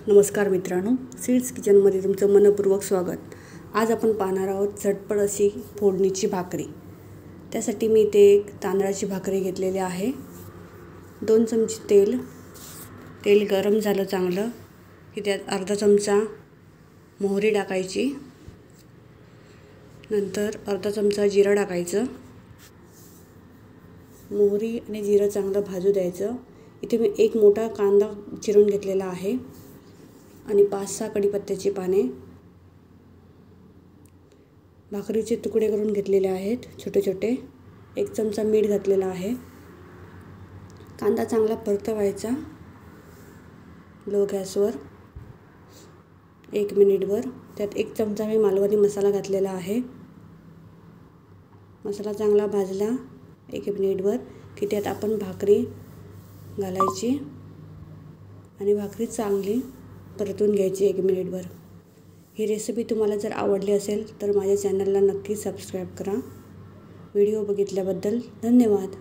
नमस्कार मित्रांनो, सीड्स किचनमध्ये तुमचं मनपूर्वक स्वागत। आज आपण पाहणार आहोत झटपट अशी फोडणीची भाकरी। त्यासाठी मी इथे एक तांदळाची भाकरी घेतलेली आहे। 2 चमचे तेल गरम झालं चांगलं की त्यात अर्धा चमचा मोहरी टाकायची, नंतर अर्धा चमचा जिरं टाकायचं। मोहरी आणि जिरं चांगलं भाजू द्यायचं। इथे मी एक मोठा कांदा चिरून घेतलेला आहे आणि 5-6 कढीपत्त्याची पाने, भाकरीचे तुकडे करून घेतलेले आहेत छोटे छोटे। 1 चमचा मीठ घातलेला आहे। कांदा चांगला परतवायचा लो गॅसवर 1 मिनिटभर। त्यात 1 चमचा मी मालवणी मसाला घातलेला आहे। मसाला चांगला भाजला 1 मिनिटभर की त्यात आपण भाकरी घालायची आणि भाकरी चांगली परतून घ्यायची 1 मिनिटभर। ही रेसिपी तुम्हाला जर आवडली असेल तर माझ्या चॅनलला नक्की सबस्क्राईब करा। व्हिडिओ बघितल्याबद्दल धन्यवाद।